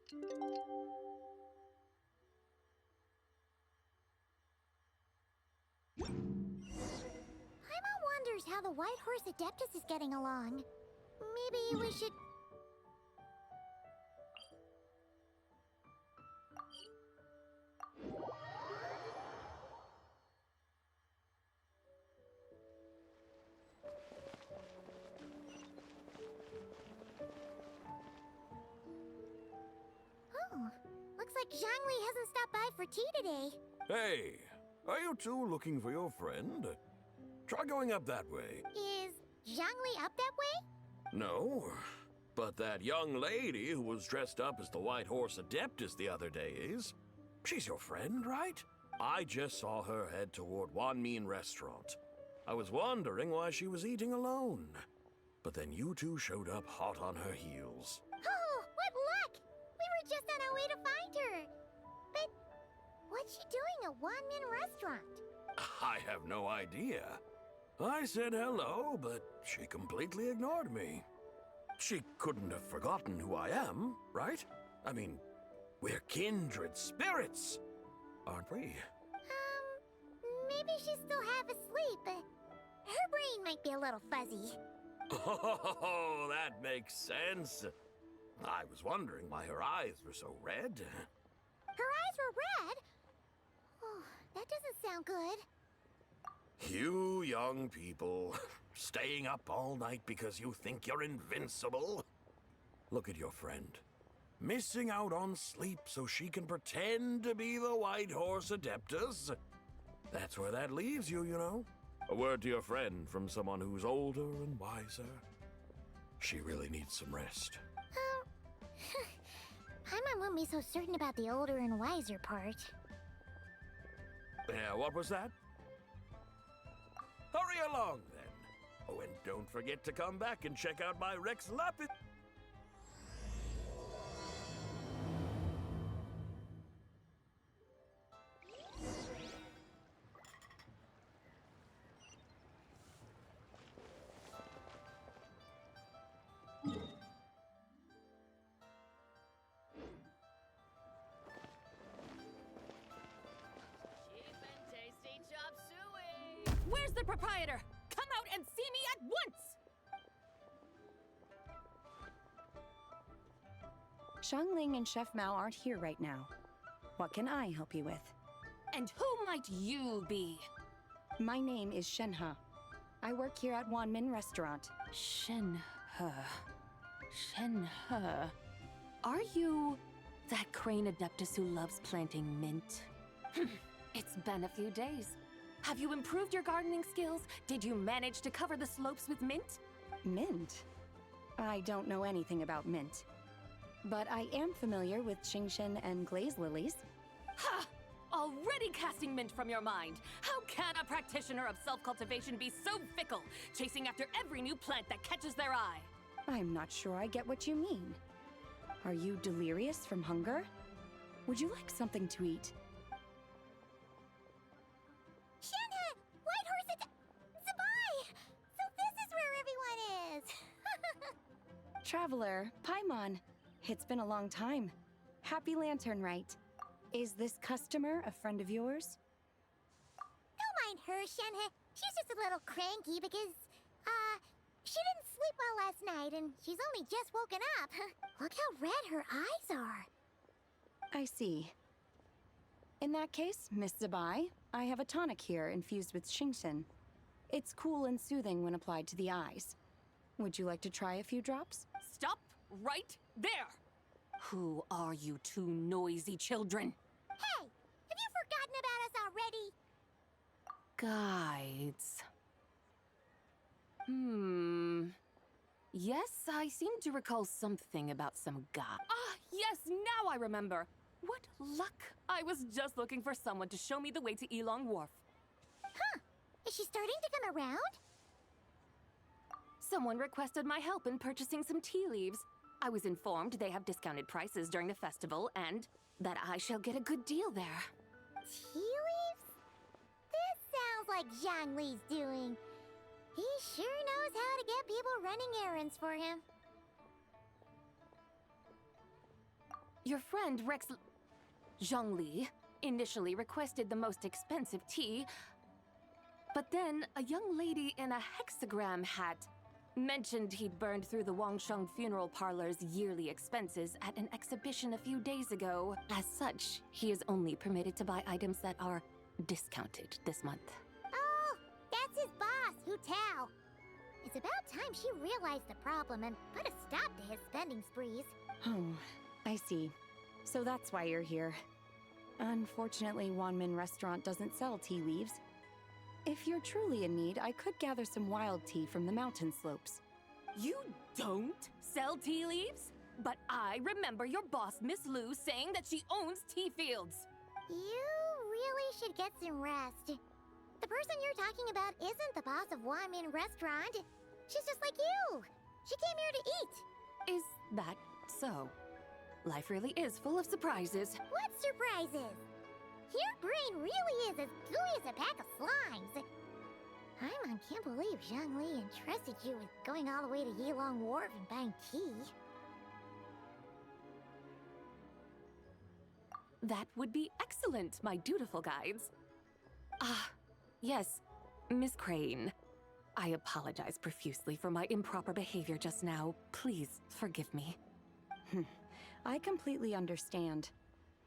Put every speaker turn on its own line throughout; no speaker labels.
Paimon wonders how the White Horse Adeptus is getting along. Maybe we should... Oh, looks like Zhangli hasn't stopped by for tea today.
Hey, are you two looking for your friend? Try going up that way.
Is Zhangli up that way?
No, but that young lady who was dressed up as the White Horse Adeptus the other day is. She's your friend, right? I just saw her head toward Wanmin Restaurant. I was wondering why she was eating alone. But then you two showed up hot on her heels.
Oh, what luck! We were just on our way to find her. But what's she doing at Wanmin Restaurant?
I have no idea. I said hello, but she completely ignored me. She couldn't have forgotten who I am, right? I mean, we're kindred spirits, aren't we?
Maybe she's still half asleep, but her brain might be a little fuzzy.
Oh, that makes sense. I was wondering why her eyes were so red.
Her eyes were red? Oh, that doesn't sound good.
You young people, staying up all night because you think you're invincible. Look at your friend, missing out on sleep so she can pretend to be the White Horse Adeptus. That's where that leaves you, you know. A word to your friend from someone who's older and wiser. She really needs some rest.
Paimon won't be so certain about the older and wiser part.
Yeah, what was that? Hurry along, then. Oh, and don't forget to come back and check out my Rex Lapid.
Where's the proprietor? Come out and see me at once!
Xiangling and Chef Mao aren't here right now. What can I help you with?
And who might you be?
My name is Shenhe. I work here at Wanmin Restaurant.
Shenhe. Shenhe. Are you that crane adeptus who loves planting mint? It's been a few days. Have you improved your gardening skills? Did you manage to cover the slopes with mint?
Mint? I don't know anything about mint. But I am familiar with Qingshen and glaze lilies.
Ha! Already casting mint from your mind. How can a practitioner of self-cultivation be so fickle, chasing after every new plant that catches their eye?
I'm not sure I get what you mean. Are you delirious from hunger? Would you like something to eat?
Shenhe! White Horse Zabai! So this is where everyone is!
Traveler, Paimon. It's been a long time. Happy Lantern Rite. Is this customer a friend of yours?
Don't mind her, Shenhe. She's just a little cranky because, she didn't sleep well last night and she's only just woken up. Look how red her eyes are.
I see. In that case, Miss Zabai, I have a tonic here infused with Qingshen. It's cool and soothing when applied to the eyes. Would you like to try a few drops?
Stop right there! Who are you two noisy children?
Hey, have you forgotten about us already?
Guides. Yes, I seem to recall something about some guy. Ah, yes, now I remember. What luck! I was just looking for someone to show me the way to Epilogue Wharf.
Huh. Is she starting to come around?
Someone requested my help in purchasing some tea leaves. I was informed they have discounted prices during the festival and that I shall get a good deal there.
Tea leaves? This sounds like Zhangli's doing. He sure knows how to get people running errands for him.
Your friend Rex Zhongli initially requested the most expensive tea, but then a young lady in a hexagram hat mentioned he'd burned through the Wangsheng funeral parlor's yearly expenses at an exhibition a few days ago. As such, he is only permitted to buy items that are discounted this month.
Oh, that's his boss, Hu Tao. It's about time she realized the problem and put a stop to his spending sprees.
Oh, I see. So that's why you're here. Unfortunately, Wanmin Restaurant doesn't sell tea leaves. If you're truly in need, I could gather some wild tea from the mountain slopes.
You don't sell tea leaves? But I remember your boss, Miss Lu, saying that she owns tea fields.
You really should get some rest. The person you're talking about isn't the boss of Wanmin Restaurant. She's just like you. She came here to eat.
Is that so? Life really is full of surprises.
What surprises? Your brain really is as gooey as a pack of slimes. Paimon can't believe Zhongli entrusted you with going all the way to Yilong Wharf and buying tea.
That would be excellent, my dutiful guides. Ah, yes, Miss Crane. I apologize profusely for my improper behavior just now. Please forgive me.
I completely understand.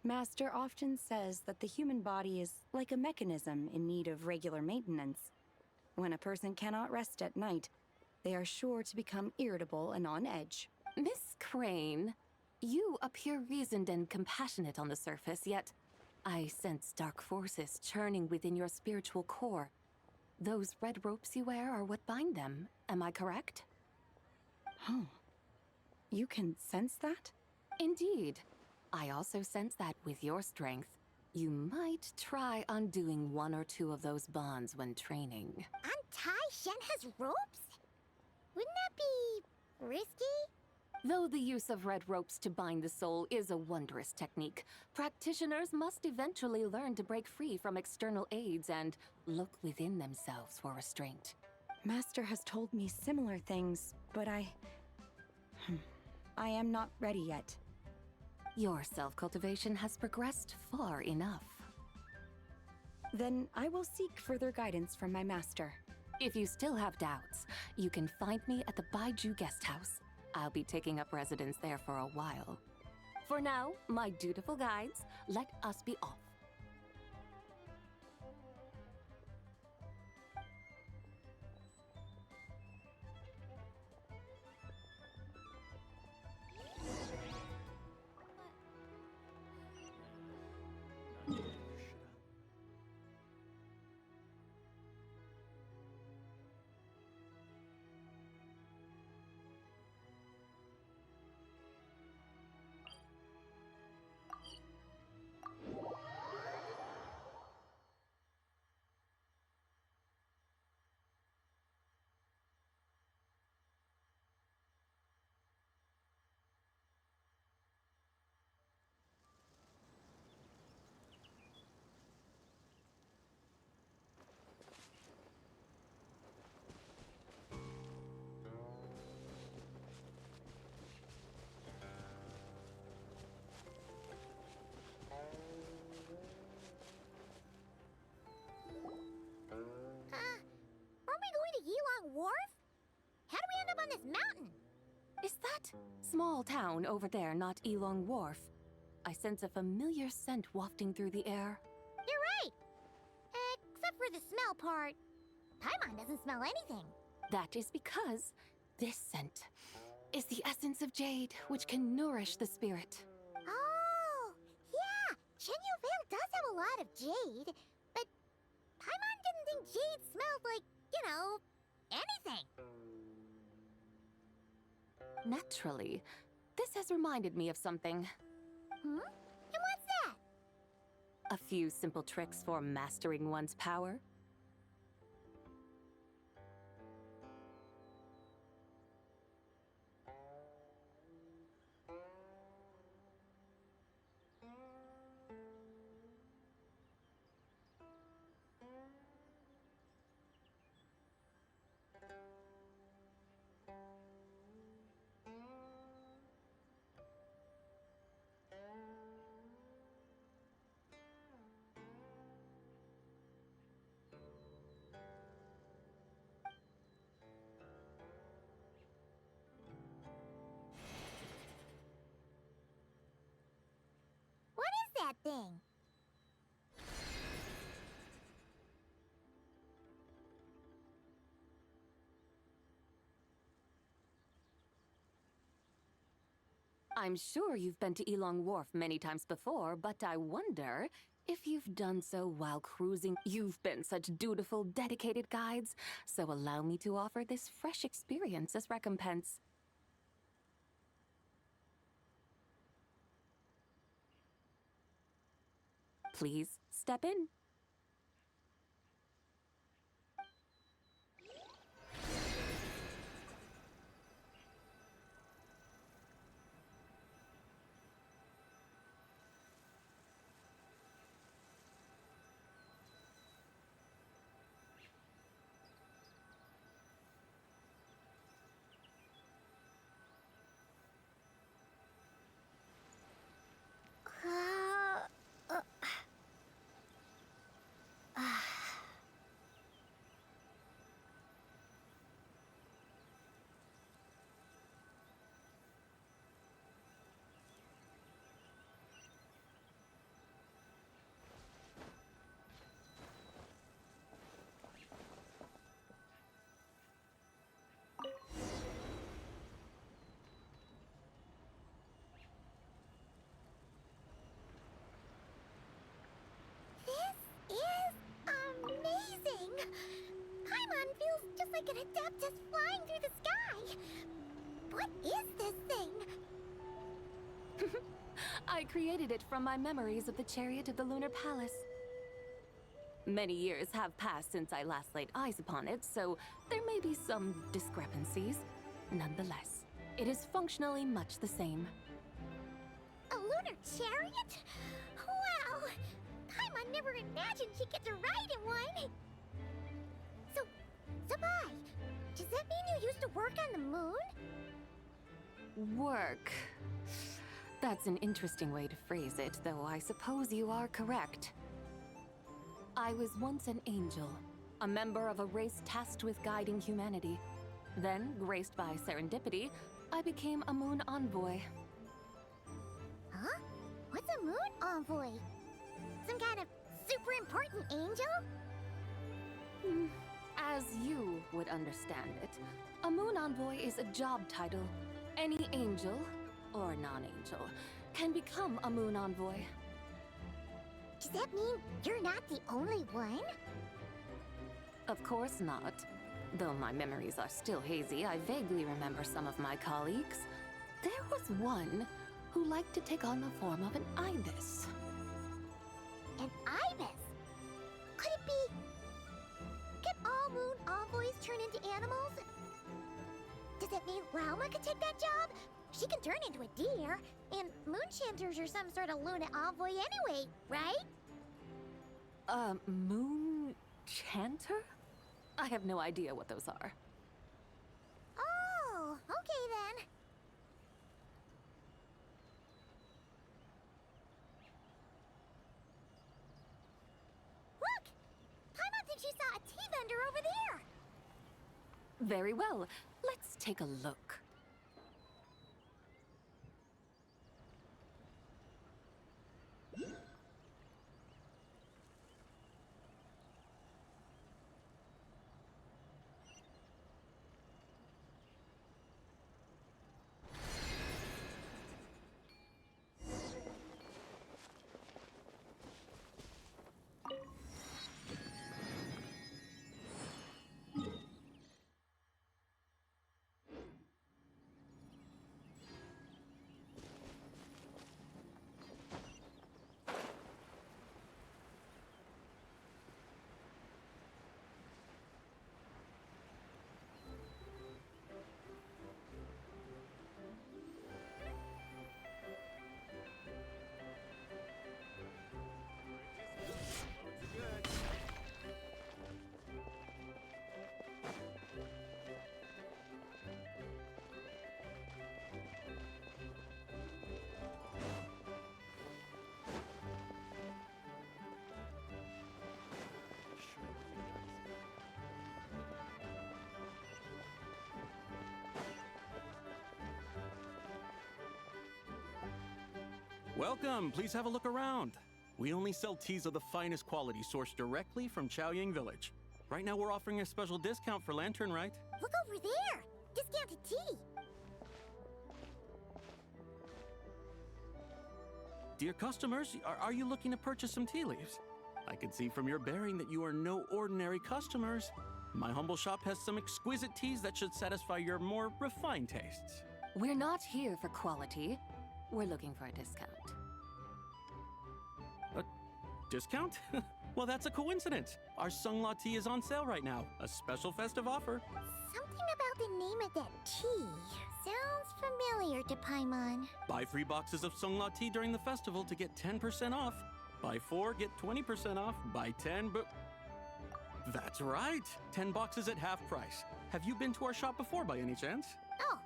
Master often says that the human body is like a mechanism in need of regular maintenance. When a person cannot rest at night, they are sure to become irritable and on edge.
Miss Crane, you appear reasoned and compassionate on the surface, yet I sense dark forces churning within your spiritual core. Those red ropes you wear are what bind them. Am I correct?
Oh. You can sense that?
Indeed. I also sense that with your strength, you might try undoing one or two of those bonds when training.
Untie Shenhe's ropes? Wouldn't that be risky?
Though the use of red ropes to bind the soul is a wondrous technique, practitioners must eventually learn to break free from external aids and look within themselves for restraint.
Master has told me similar things, but I am not ready yet.
Your self-cultivation has progressed far enough.
Then I will seek further guidance from my master.
If you still have doubts, you can find me at the Baiju Guest House. I'll be taking up residence there for a while. For now, my dutiful guides, let us be off.
Yilong Wharf? How do we end up on this mountain?
Is that small town over there not Epilogue Wharf? I sense a familiar scent wafting through the air.
You're right! Except for the smell part. Paimon doesn't smell anything.
That is because this scent is the essence of jade, which can nourish the spirit.
Oh, yeah! Shenyu Vale does have a lot of jade, but Paimon didn't think jade smelled like, anything.
Naturally, this has reminded me of something.
And what's that?
A few simple tricks for mastering one's power.
thing.
I'm sure you've been to Epilogue Wharf many times before, but I wonder if you've done so while cruising. You've been such dutiful, dedicated guides, so allow me to offer this fresh experience as recompense. Please step in.
This is amazing! Paimon feels just like an Adeptus flying through the sky! What is this thing?
I created it from my memories of the chariot of the Lunar Palace. Many years have passed since I last laid eyes upon it, so there may be some discrepancies. Nonetheless, it is functionally much the same.
A lunar chariot? Wow! Paimon never imagined she'd get to ride in one! So, Sabai, does that mean you used to work on the moon?
Work. That's an interesting way to phrase it, though I suppose you are correct. I was once an angel, a member of a race tasked with guiding humanity. Then, graced by serendipity, I became a moon envoy.
Huh? What's a moon envoy? Some kind of super important angel?
As you would understand it, a moon envoy is a job title. Any angel, or non-angel, can become a moon envoy.
Does that mean you're not the only one?
Of course not. Though my memories are still hazy, I vaguely remember some of my colleagues. There was one who liked to take on the form of an ibis.
An ibis? Could it be... Can all moon envoys turn into animals? Does that mean Lauma could take that job? She can turn into a deer, and moonchanters are some sort of Luna envoy anyway, right?
Moon chanter? I have no idea what those are.
Oh, okay then. Look! Paimon thinks she saw a tea vendor over there!
Very well. Let's take a look.
Welcome. Please have a look around. We only sell teas of the finest quality sourced directly from Chaoying Village. Right now we're offering a special discount for Lantern Rite.
Look over there! Discounted tea!
Dear customers, are you looking to purchase some tea leaves? I can see from your bearing that you are no ordinary customers. My humble shop has some exquisite teas that should satisfy your more refined tastes.
We're not here for quality. We're looking for a discount.
A discount? Well, that's a coincidence. Our Sungla tea is on sale right now. A special festive offer.
Something about the name of that tea sounds familiar to Paimon.
Buy 3 boxes of Sungla tea during the festival to get 10% off. Buy 4, get 20% off. Buy 10, but... That's right. 10 boxes at half price. Have you been to our shop before by any chance?
Oh,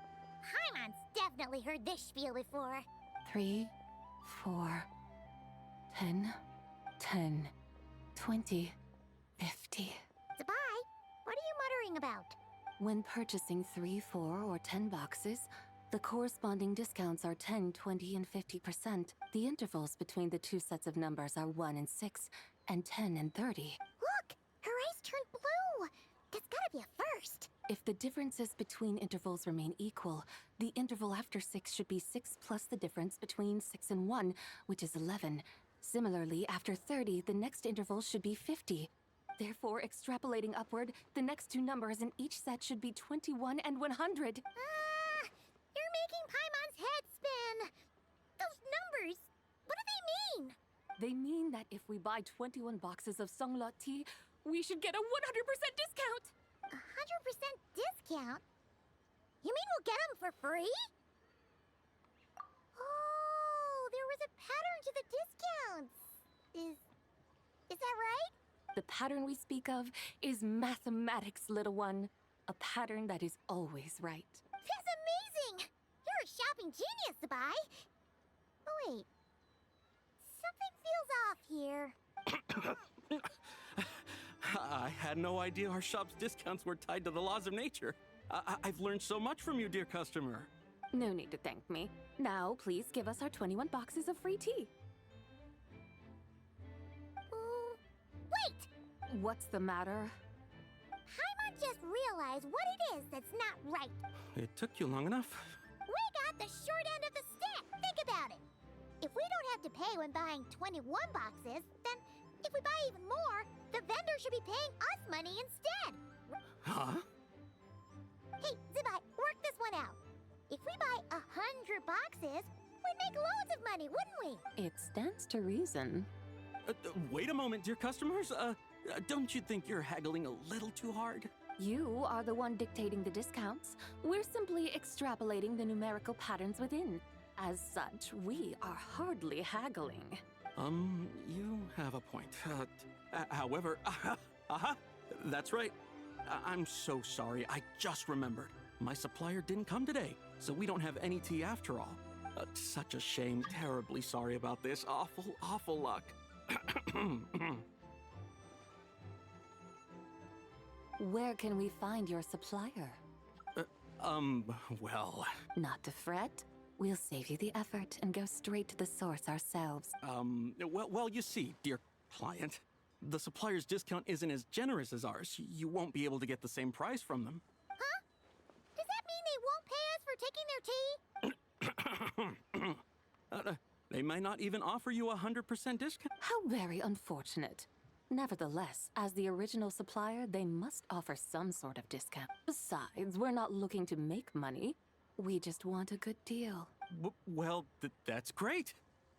Paimon's definitely heard this spiel before.
3, 4, 10, 10, 20, 50.
Zabai, what are you muttering about?
When purchasing 3, 4, or 10 boxes, the corresponding discounts are 10, 20, and 50%. The intervals between the two sets of numbers are 1 and 6, and 10 and 30.
Look! Her eyes turned blue! That's gotta be a first.
If the differences between intervals remain equal, the interval after 6 should be 6 plus the difference between 6 and 1, which is 11. Similarly, after 30, the next interval should be 50. Therefore, extrapolating upward, the next two numbers in each set should be 21 and 100.
You're making Paimon's head spin! Those numbers, what do they mean?
They mean that if we buy 21 boxes of Sungla tea, we should get a 100% discount!
100% discount? You mean we'll get them for free? Oh, there was a pattern to the discounts. Is that right?
The pattern we speak of is mathematics, little one. A pattern that is always right.
That's amazing! You're a shopping genius, Zabai. Oh, wait. Something feels off here.
I had no idea our shop's discounts were tied to the laws of nature. I've learned so much from you, dear customer.
No need to thank me. Now, please give us our 21 boxes of free tea.
Wait!
What's the matter?
Paimon just realized what it is that's not right.
It took you long enough.
We got the short end of the stick. Think about it. If we don't have to pay when buying 21 boxes, then if we buy even more, the vendor should be paying us money instead.
Huh?
Hey, Zabai, work this one out. If we buy 100 boxes, we'd make loads of money, wouldn't we?
It stands to reason.
Wait a moment, dear customers. Don't you think you're haggling a little too hard?
You are the one dictating the discounts. We're simply extrapolating the numerical patterns within. As such, we are hardly haggling.
You have a point. However, that's right. I'm so sorry. I just remembered. My supplier didn't come today, so we don't have any tea after all. Such a shame. Terribly sorry about this. Awful luck.
Where can we find your supplier?
Well...
Not to fret. We'll save you the effort and go straight to the source ourselves.
Well, you see, dear client, the supplier's discount isn't as generous as ours. You won't be able to get the same price from them.
Huh? Does that mean they won't pay us for taking their tea?
They might not even offer you 100% discount.
How very unfortunate. Nevertheless, as the original supplier, they must offer some sort of discount. Besides, we're not looking to make money. We just want a good deal.
Well, that's great.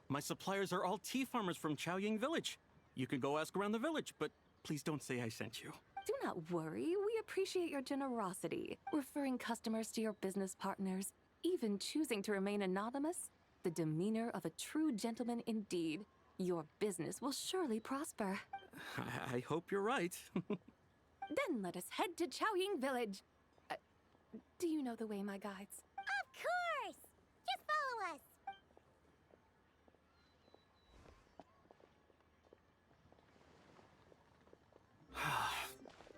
My suppliers are all tea farmers from Chaoying Village. You can go ask around the village, but please don't say I sent you.
Do not worry. We appreciate your generosity. Referring customers to your business partners, even choosing to remain anonymous. The demeanor of a true gentleman indeed. Your business will surely prosper.
I hope you're right.
Then let us head to Chaoying Village. Do you know the way, my guides?
Of course! Just follow us!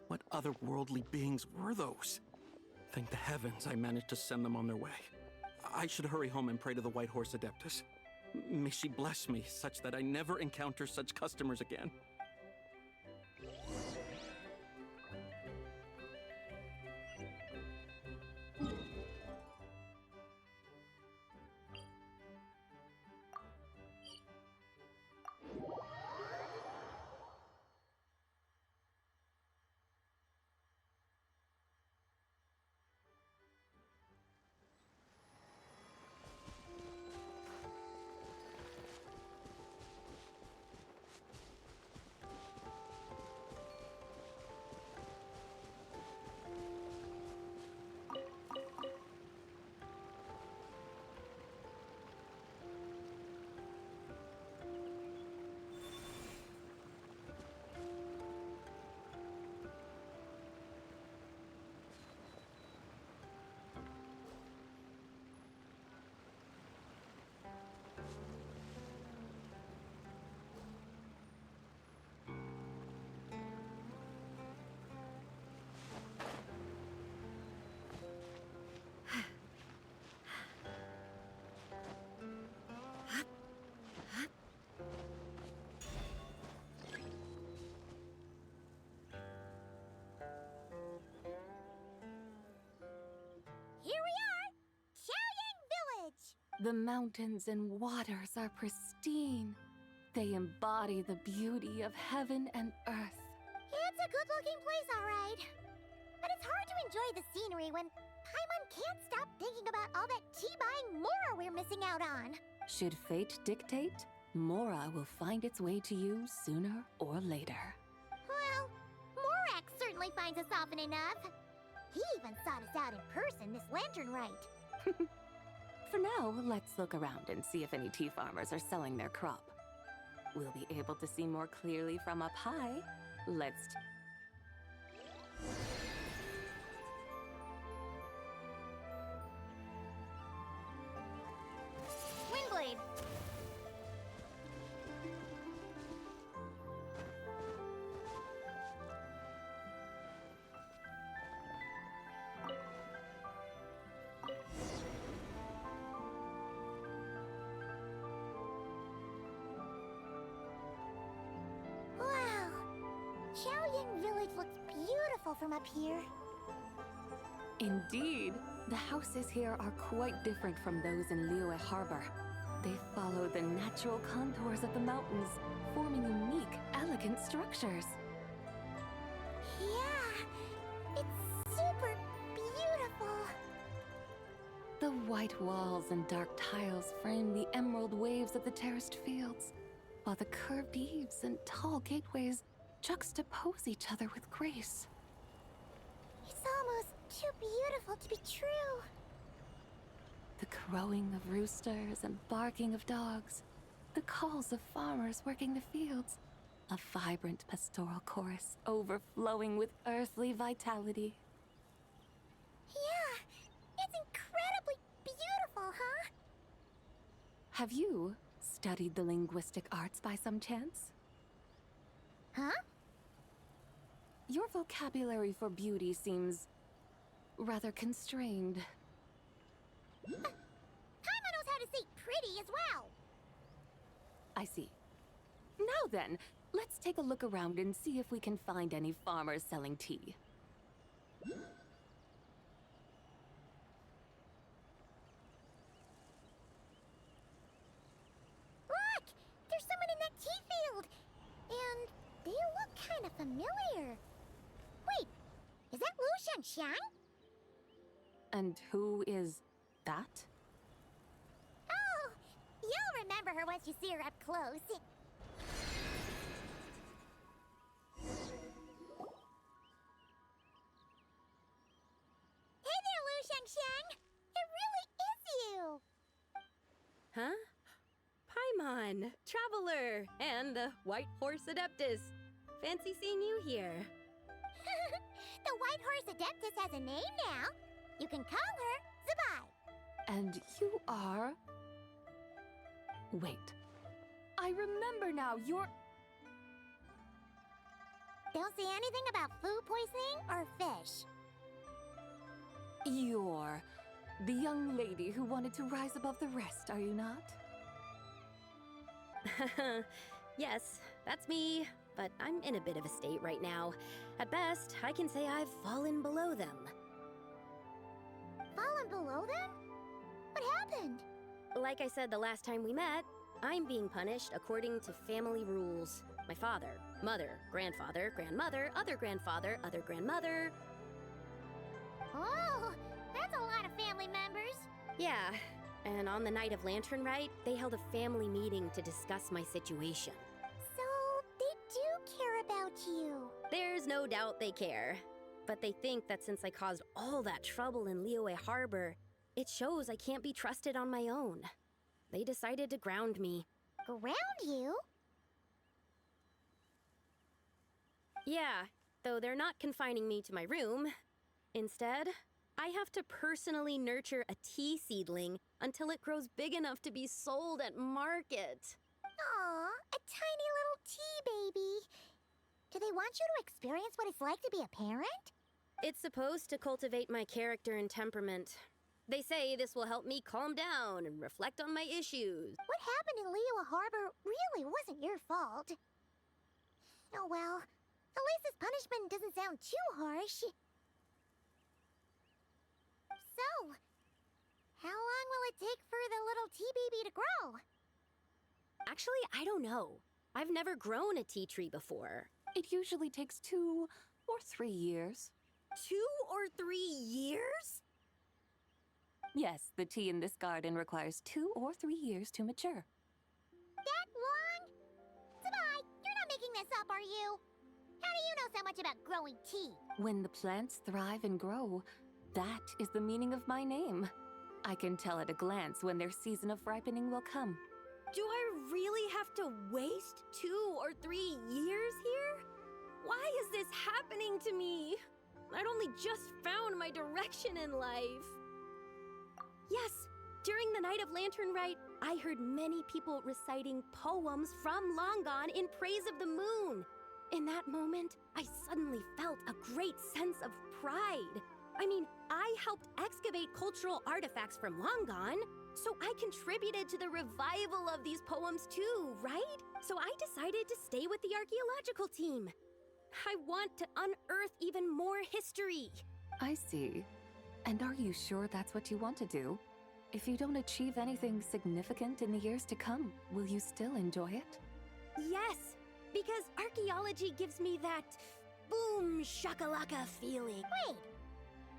What otherworldly beings were those? Thank the heavens I managed to send them on their way. I should hurry home and pray to the White Horse Adeptus. May she bless me such that I never encounter such customers again.
Here we are! Xiaoyang Village!
The mountains and waters are pristine. They embody the beauty of heaven and earth.
It's a good-looking place, all right. But it's hard to enjoy the scenery when Paimon can't stop thinking about all that tea-buying Mora we're missing out on.
Should fate dictate, Mora will find its way to you sooner or later.
Well, Morak certainly finds us often enough. He even sought us out in person this Lantern Rite.
For now, let's look around and see if any tea farmers are selling their crop. We'll be able to see more clearly from up high. Let's...
Windblade. Wow. Xiaoyang Village looks beautiful from up here.
Indeed, the houses here are quite different from those in Liyue Harbor. They follow the natural contours of the mountains, forming unique, elegant structures.
Yeah, it's super beautiful.
The white walls and dark tiles frame the emerald waves of the terraced fields, while the curved eaves and tall gateways juxtapose each other with grace.
It's almost too beautiful to be true.
The crowing of roosters and barking of dogs, the calls of farmers working the fields, a vibrant pastoral chorus overflowing with earthly vitality.
Yeah, it's incredibly beautiful, huh?
Have you studied the linguistic arts by some chance?
Huh?
Your vocabulary for beauty seems rather constrained.
Paimon knows how to say pretty as well.
I see. Now then, let's take a look around and see if we can find any farmers selling tea.
Look! There's someone in that tea field! And they look kind of familiar. Wait, is that Lu Xiangxiang?
And who is that?
Oh, you'll remember her once you see her up close. Hey there, Lu Xiangxiang! It really is you!
Huh? Paimon, Traveler, and the White Horse Adeptus. Fancy seeing you here.
The White Horse Adeptus has a name now. You can call her Zabai.
And you are... Wait. I remember now, you're...
Don't say anything about food poisoning or fish.
You're the young lady who wanted to rise above the rest, are you not?
Yes, that's me, but I'm in a bit of a state right now. At best, I can say I've fallen below them.
Fallen below them? What happened?
Like I said the last time we met, I'm being punished according to family rules. My father, mother, grandfather, grandmother, other grandfather, other grandmother.
Oh, that's a lot of family members.
Yeah, and on the night of Lantern Rite, they held a family meeting to discuss my situation.
So, they do care about you.
There's no doubt they care. But they think that since I caused all that trouble in Liyue Harbor, it shows I can't be trusted on my own. They decided to ground me.
Ground you?
Yeah, though they're not confining me to my room. Instead, I have to personally nurture a tea seedling until it grows big enough to be sold at market.
Aw, a tiny little tea baby. Do they want you to experience what it's like to be a parent?
It's supposed to cultivate my character and temperament. They say this will help me calm down and reflect on my issues.
What happened in Liyue Harbor really wasn't your fault. Oh well, at least this punishment doesn't sound too harsh. So, how long will it take for the little tea baby to grow?
Actually, I don't know. I've never grown a tea tree before.
It usually takes 2 or 3 years.
2 or 3 years?
Yes, the tea in this garden requires 2 or 3 years to mature.
That long? Sabai, you're not making this up, are you? How do you know so much about growing tea?
When the plants thrive and grow, that is the meaning of my name. I can tell at a glance when their season of ripening will come.
Do I really have to waste 2 or 3 years here? Why is this happening to me? I'd only just found my direction in life. Yes, during the night of Lantern Rite, I heard many people reciting poems from Long Gone in praise of the moon. In that moment, I suddenly felt a great sense of pride. I mean, I helped excavate cultural artifacts from Long Gone, so I contributed to the revival of these poems too, right? So I decided to stay with the archaeological team. I want to unearth even more history.
I see. And are you sure that's what you want to do? If you don't achieve anything significant in the years to come, will you still enjoy it?
Yes, because archaeology gives me that boom shakalaka feeling.
Wait,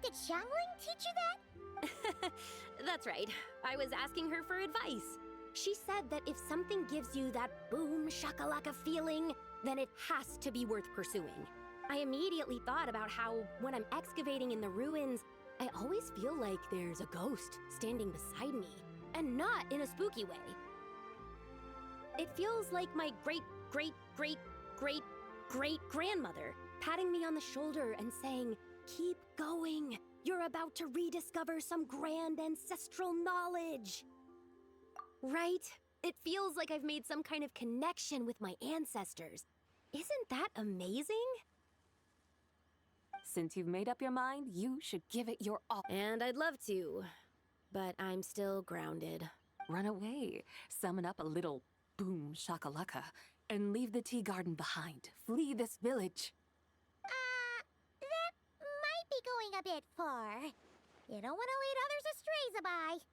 did Xiangling teach you that?
That's right. I was asking her for advice. She said that if something gives you that boom shakalaka feeling, then it has to be worth pursuing. I immediately thought about how, when I'm excavating in the ruins, I always feel like there's a ghost standing beside me, and not in a spooky way. It feels like my great-great-great-great-great-grandmother patting me on the shoulder and saying, "Keep going. You're about to rediscover some grand ancestral knowledge." Right? It feels like I've made some kind of connection with my ancestors. Isn't that amazing?
Since you've made up your mind, you should give it your all.
And I'd love to, but I'm still grounded.
Run away, summon up a little boom shakalaka, and leave the tea garden behind. Flee this village.
That might be going a bit far. You don't want to lead others astray, Sabai.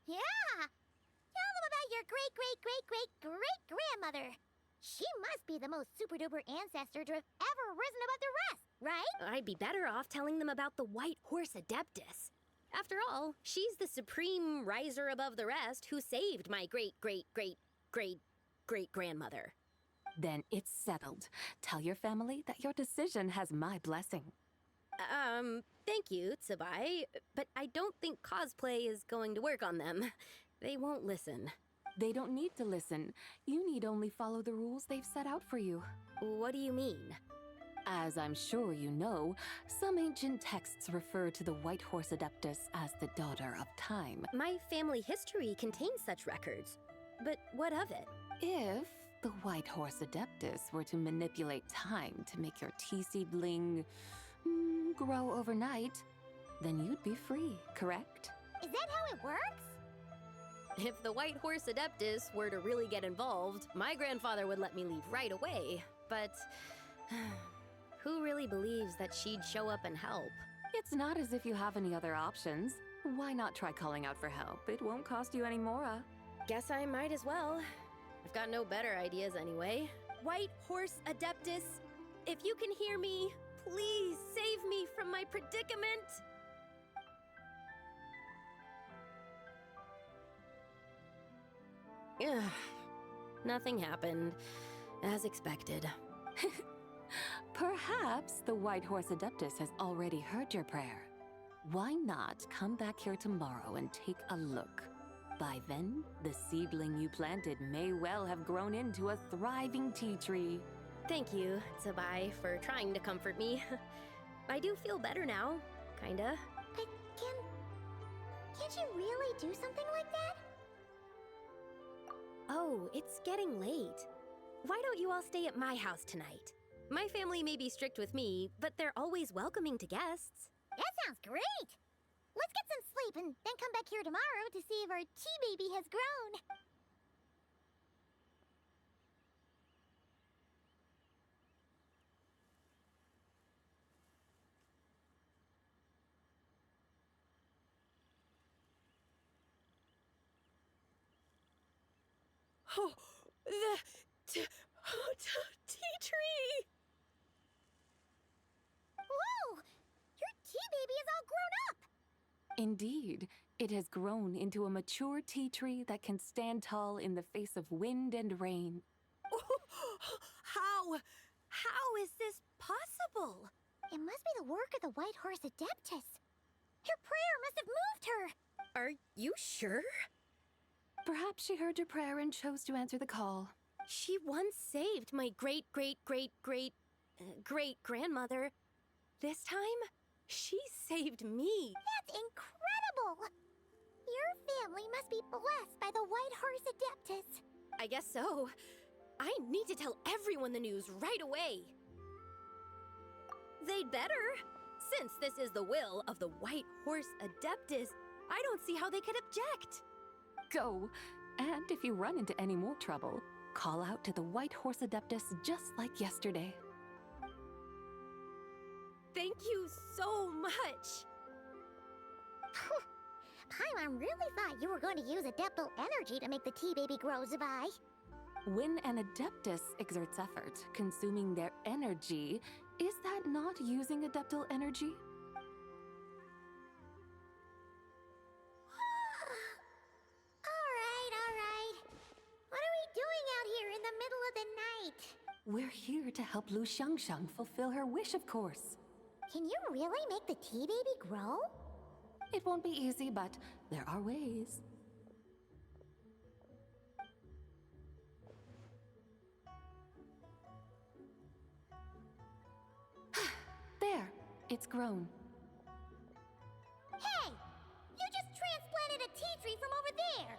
Yeah! Tell them about your great-great-great-great-great-grandmother. She must be the most super-duper ancestor to have ever risen above the rest, right?
I'd be better off telling them about the White Horse Adeptus. After all, she's the supreme riser above the rest who saved my great-great-great-great-great-grandmother.
Then it's settled. Tell your family that your decision has my blessing.
Thank you, Tsubai, but I don't think cosplay is going to work on them. They won't listen.
They don't need to listen. You need only follow the rules they've set out for you.
What do you mean?
As I'm sure you know, some ancient texts refer to the White Horse Adeptus as the Daughter of Time.
My family history contains such records. But what of it?
If the White Horse Adeptus were to manipulate time to make your tea seedling grow overnight, then you'd be free, correct?
Is that how it works?
If the White Horse Adeptus were to really get involved, my grandfather would let me leave right away. But who really believes that she'd show up and help?
It's not as if you have any other options. Why not try calling out for help? It won't cost you any more.
Guess I might as well. I've got no better ideas anyway. White Horse Adeptus, if you can hear me, please save me from my predicament. Ugh. Nothing happened, as expected.
Perhaps the White Horse Adeptus has already heard your prayer. Why not come back here tomorrow and take a look? By then, the seedling you planted may well have grown into a thriving tea tree.
Thank you, Tsabai, for trying to comfort me. I do feel better now, kinda.
But can't you really do something like that?
Oh, it's getting late. Why don't you all stay at my house tonight? My family may be strict with me, but they're always welcoming to guests.
That sounds great! Let's get some sleep and then come back here tomorrow to see if our tea baby has grown.
Oh, the tea tree!
Whoa! Your tea baby is all grown up!
Indeed, it has grown into a mature tea tree that can stand tall in the face of wind and rain.
How is this possible?
It must be the work of the White Horse Adeptus. Your prayer must have moved her!
Are you sure?
Perhaps she heard your prayer and chose to answer the call.
She once saved my great-great-great-great-great-grandmother. This time, she saved me.
That's incredible! Your family must be blessed by the White Horse Adeptus.
I guess so. I need to tell everyone the news right away. They'd better. Since this is the will of the White Horse Adeptus, I don't see how they could object.
Go! And if you run into any more trouble, call out to the White Horse Adeptus just like yesterday.
Thank you so much!
Paimon really thought you were going to use Adeptal energy to make the tea baby grow, Zabai.
When an Adeptus exerts effort, consuming their energy, is that not using Adeptal energy?
Alright. What are we doing out here in the middle of the night?
We're here to help Lu Xiangxiang fulfill her wish, of course.
Can you really make the tea baby grow?
It won't be easy, but there are ways. There, it's grown.
Hey! You just transplanted a tea tree from over there!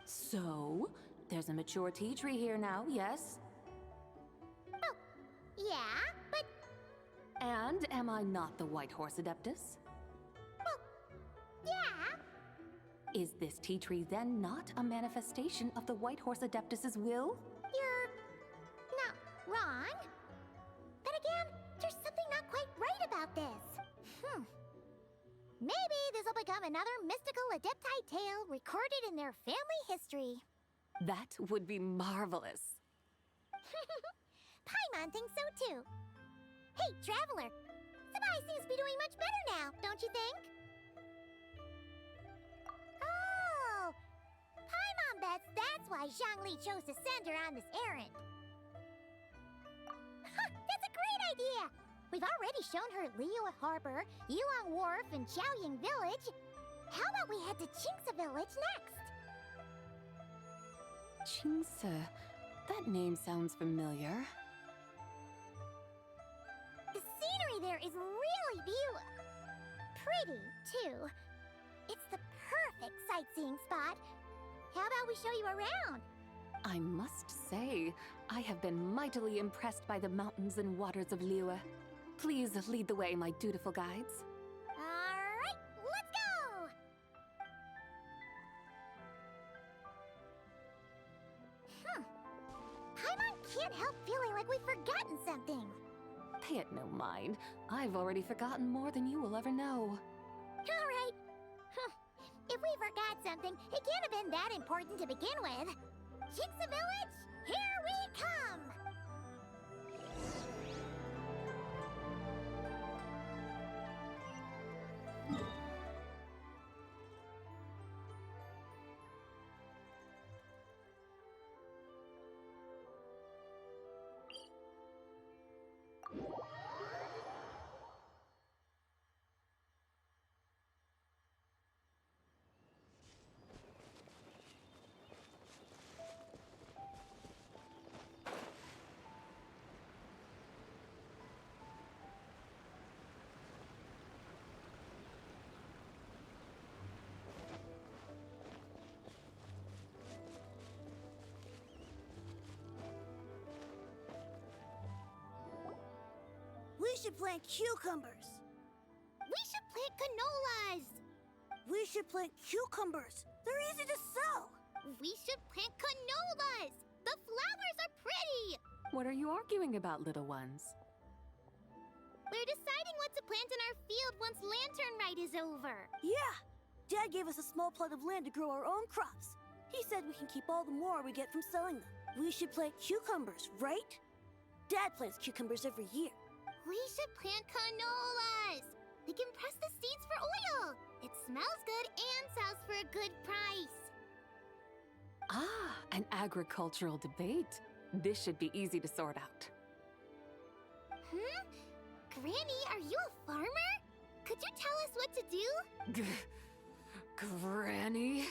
So, there's a mature tea tree here now, yes?
Oh, yeah, but...
And am I not the White Horse Adeptus?
Well, yeah.
Is this tea tree then not a manifestation of the White Horse Adeptus's will?
You're... not wrong. But again, there's something not quite right about this. Maybe this will become another mystical Adepti tale recorded in their family history.
That would be marvelous.
Paimon thinks so too. Hey, Traveler! Sabai seems to be doing much better now, don't you think? Oh! Paimon bets that's why Zhongli chose to send her on this errand. That's a great idea! We've already shown her Liyue Harbor, Yilong Wharf, and Xiaoying Village. How about we head to Qingce Village next?
Qingce. That name sounds familiar.
The scenery there is really pretty, too. It's the perfect sightseeing spot. How about we show you around?
I must say, I have been mightily impressed by the mountains and waters of Liyue. Please lead the way, my dutiful guides.
All right, let's go! can't help feeling like we've forgotten something.
Pay it no mind. I've already forgotten more than you will ever know.
Alright. If we forgot something, it can't have been that important to begin with. Jinxa Village, here we come!
We should plant cucumbers.
We should plant canolas!
We should plant cucumbers. They're easy to sell.
We should plant canolas! The flowers are pretty!
What are you arguing about, little ones?
We're deciding what to plant in our field once Lantern Rite is over.
Yeah. Dad gave us a small plot of land to grow our own crops. He said we can keep all the more we get from selling them. We should plant cucumbers, right? Dad plants cucumbers every year.
We should plant canolas! We can press the seeds for oil! It smells good and sells for a good price.
Ah, an agricultural debate. This should be easy to sort out.
Granny, are you a farmer? Could you tell us what to do?
Granny?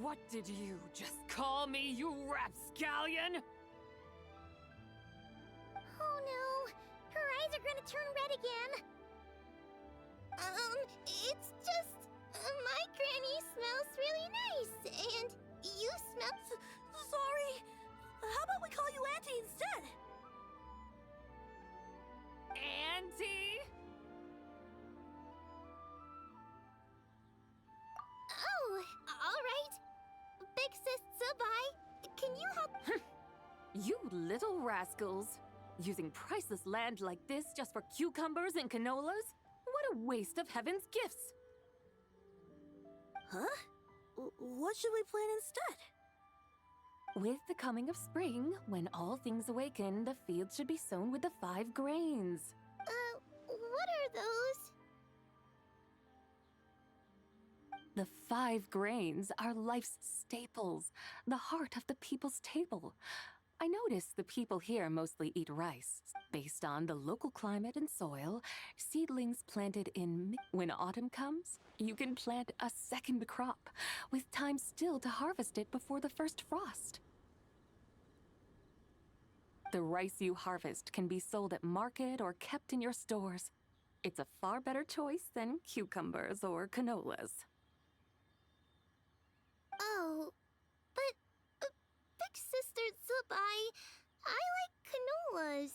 What did you just call me, you rapscallion?
Oh no, her eyes are gonna turn red again. It's just, my granny smells really nice, and you smell...
Sorry. How about we call you Auntie instead?
Auntie?
Oh, alright. Big sis Zubai, can you help...
You little rascals. Using priceless land like this just for cucumbers and canolas? What a waste of heaven's gifts!
Huh? What should we plant instead?
With the coming of spring, when all things awaken, the fields should be sown with the 5 grains.
What are those?
The 5 grains are life's staples, the heart of the people's table. I notice the people here mostly eat rice. Based on the local climate and soil, seedlings planted in when autumn comes, you can plant a second crop, with time still to harvest it before the first frost. The rice you harvest can be sold at market or kept in your stores. It's a far better choice than cucumbers or canolas.
Oh, but Big Sister Zubai, I like canolas.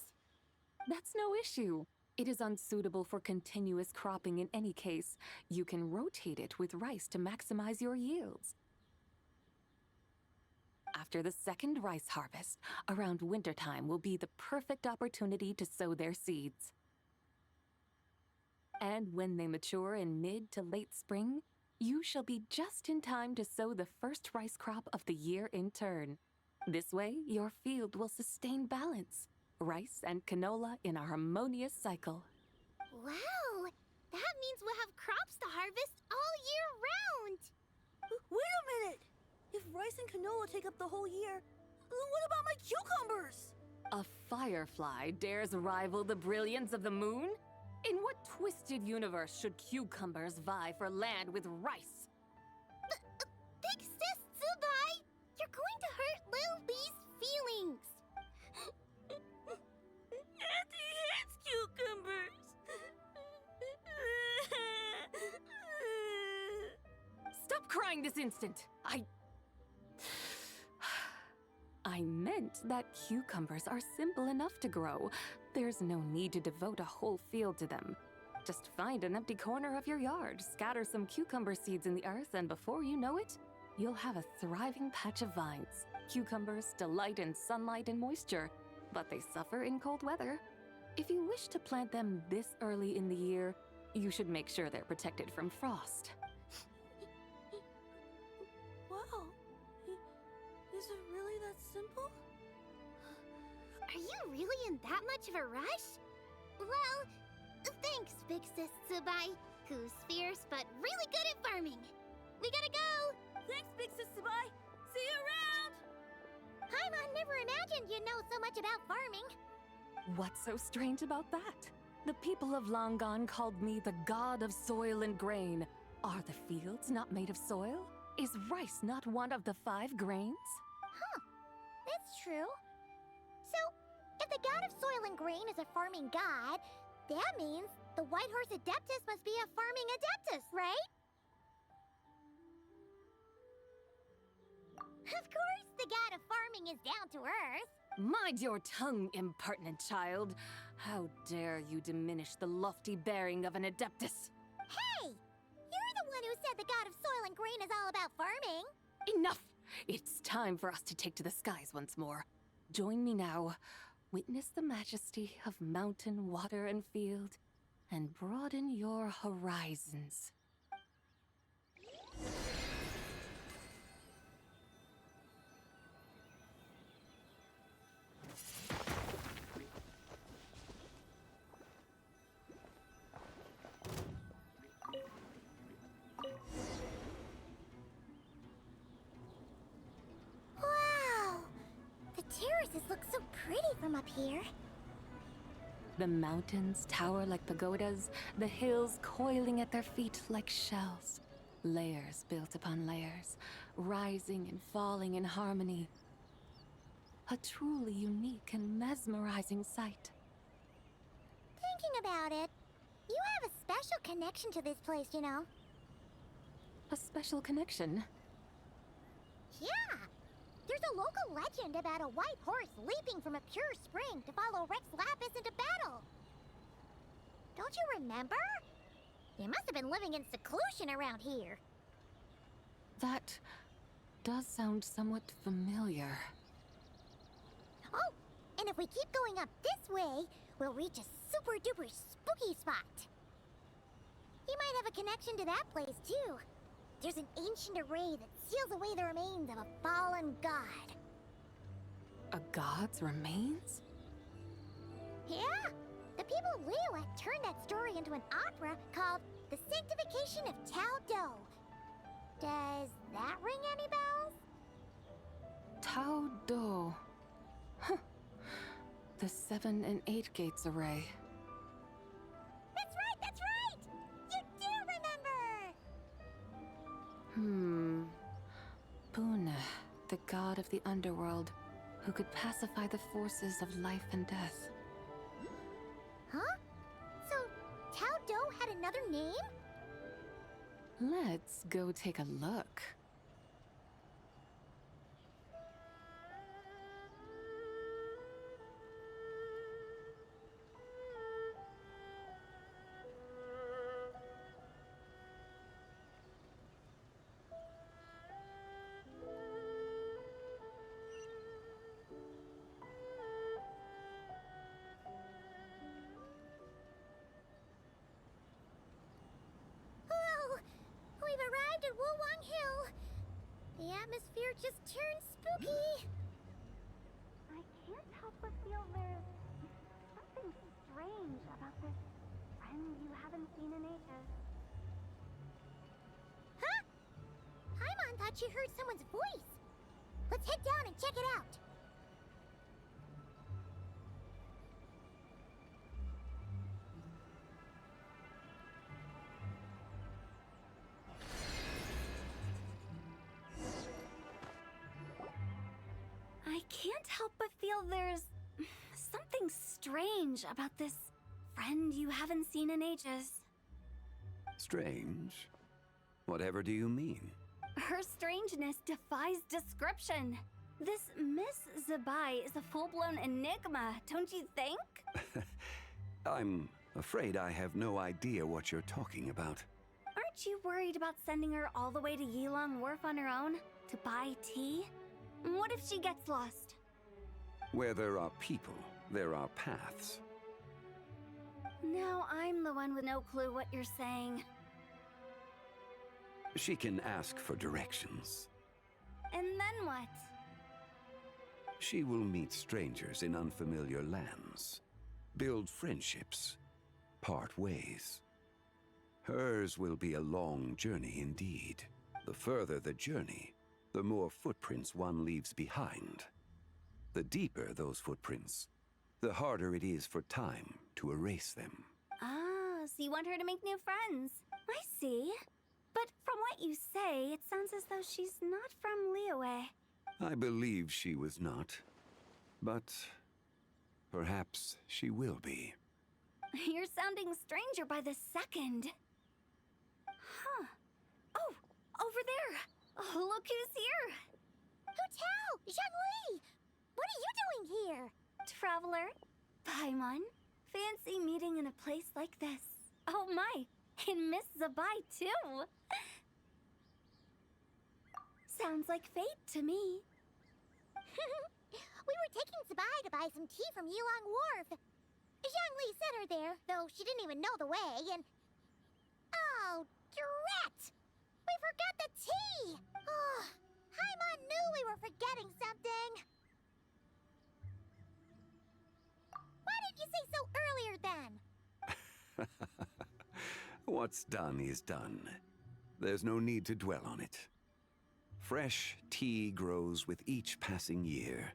That's no issue. It is unsuitable for continuous cropping in any case. You can rotate it with rice to maximize your yields. After the second rice harvest, around wintertime will be the perfect opportunity to sow their seeds. And when they mature in mid to late spring, you shall be just in time to sow the first rice crop of the year in turn. This way, your field will sustain balance. Rice and canola in a harmonious cycle.
Wow, that means we'll have crops to harvest all year round.
Wait a minute! If rice and canola take up the whole year, what about my cucumbers?
A firefly dares rival the brilliance of the moon? In what twisted universe should cucumbers vie for land with rice?
Big Sis Zubai, you're going to hurt Lil Bee's feelings.
Auntie hates cucumbers.
Stop crying this instant! I meant that cucumbers are simple enough to grow. There's no need to devote a whole field to them. Just find an empty corner of your yard, scatter some cucumber seeds in the earth, and before you know it, you'll have a thriving patch of vines. Cucumbers delight in sunlight and moisture, but they suffer in cold weather. If you wish to plant them this early in the year, you should make sure they're protected from frost.
Wow. Is it really that simple?
Are you really in that much of a rush? Well, thanks, Big Sis Tsubai, who's fierce but really good at farming. We gotta go!
Thanks, Big Sis Tsubai. See you around!
Paimon never imagined you'd know so much about farming.
What's so strange about that? The people of Long Gone called me the god of soil and grain. Are the fields not made of soil? Is rice not one of the 5 grains?
That's true. So, if the god of soil and grain is a farming god, that means the White Horse Adeptus must be a farming adeptus, right? Of course, the god of farming is down to earth.
Mind your tongue, impertinent child. How dare you diminish the lofty bearing of an adeptus?
Hey! You're the one who said the god of soil and grain is all about farming.
Enough! It's time for us to take to the skies once more. Join me now. Witness the majesty of mountain, water, and field, and broaden your horizons.
Wow! The terraces look so pretty from up here.
The mountains tower like pagodas, the hills coiling at their feet like shells. Layers built upon layers, rising and falling in harmony. A truly unique and mesmerizing sight.
Thinking about it, you have a special connection to this place, you know.
A special connection.
Yeah! There's a local legend about a white horse leaping from a pure spring to follow Rex Lapis into battle. Don't you remember? You must have been living in seclusion around here.
That does sound somewhat familiar.
Oh, and if we keep going up this way, we'll reach a super duper spooky spot. You might have a connection to that place too. There's an ancient array that seals away the remains of a fallen god.
A god's remains?
Yeah! The people of Liyue turned that story into an opera called The Sanctification of Tao Do. Does that ring any bells?
Tao Do. Huh. The 7 and 8 gates array.
That's right, that's right! You do remember!
Puna, the god of the underworld, who could pacify the forces of life and death.
Huh? So, Tao Do had another name?
Let's go take a look.
Whoa! We've arrived at Wulwang Hill. The atmosphere just turned spooky.
I can't help but feel there's something strange about this friend you haven't seen in ages.
Huh? Paimon thought she heard someone's voice. Let's head down and check it out.
I can't help but feel there's something strange about this friend you haven't seen in ages.
Strange? Whatever do you mean?
Her strangeness defies description. This Miss Zabai is a full-blown enigma, don't you think?
I'm afraid I have no idea what you're talking about.
Aren't you worried about sending her all the way to Yilong Wharf on her own to buy tea?
What if she gets lost?
Where there are people, there are paths.
Now I'm the one with no clue what you're saying.
She can ask for directions.
And then what?
She will meet strangers in unfamiliar lands, build friendships, part ways. Hers will be a long journey indeed. The further the journey, the more footprints one leaves behind. The deeper those footprints, the harder it is for time to erase them.
Ah, so you want her to make new friends. I see. But from what you say, it sounds as though she's not from Liyue.
I believe she was not, but perhaps she will be.
You're sounding stranger by the second. Huh. Oh, over there. Oh, look who's here.
Hotel! Zhongli! What are you doing here?
Traveler. Paimon. Fancy meeting in a place like this. Oh my, and Miss Zabai too. Sounds like fate to me.
We were taking Zabai to buy some tea from Yilong Wharf. Zhongli sent her there, though she didn't even know the way, and... Oh, drat! We forgot the tea! Oh, Paimon knew we were forgetting something. Why didn't you say so earlier then?
What's done is done. There's no need to dwell on it. Fresh tea grows with each passing year.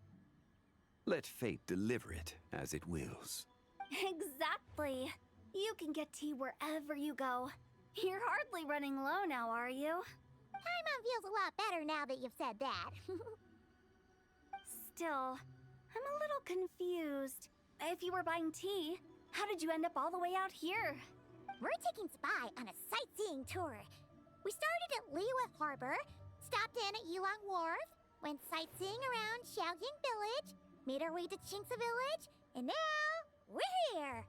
Let fate deliver it as it wills.
Exactly. You can get tea wherever you go. You're hardly running low now, are you?
Paimon feels a lot better now that you've said that.
Still, I'm a little confused. If you were buying tea, how did you end up all the way out here?
We're taking Spy on a sightseeing tour. We started at Liyue Harbor, stopped in at Yilong Wharf, went sightseeing around Xiaoying Village, made our way to Qingce Village, and now we're here.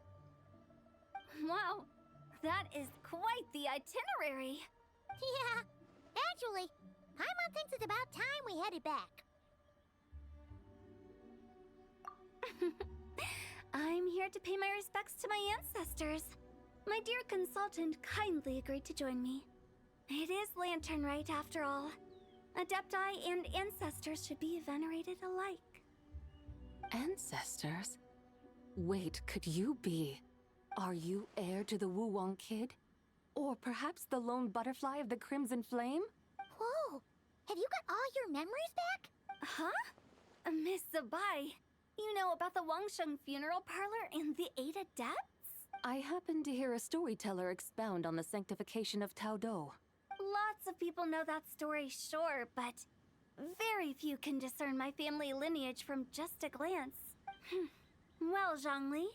Wow, that is quite the itinerary.
Yeah, actually, Paimon thinks it's about time we headed back.
I'm here to pay my respects to my ancestors. My dear consultant kindly agreed to join me. It is Lantern Rite, after all. Adepti and ancestors should be venerated alike.
Ancestors? Wait, could you be? Are you heir to the Wu Wong kid? Or perhaps the lone butterfly of the Crimson Flame?
Whoa, have you got all your memories back?
Huh? Miss Zabai, you know about the Wangsheng funeral parlor and the 8 adepts?
I happened to hear a storyteller expound on the sanctification of Tao Do.
Lots of people know that story, sure, but very few can discern my family lineage from just a glance. Well, Zhongli,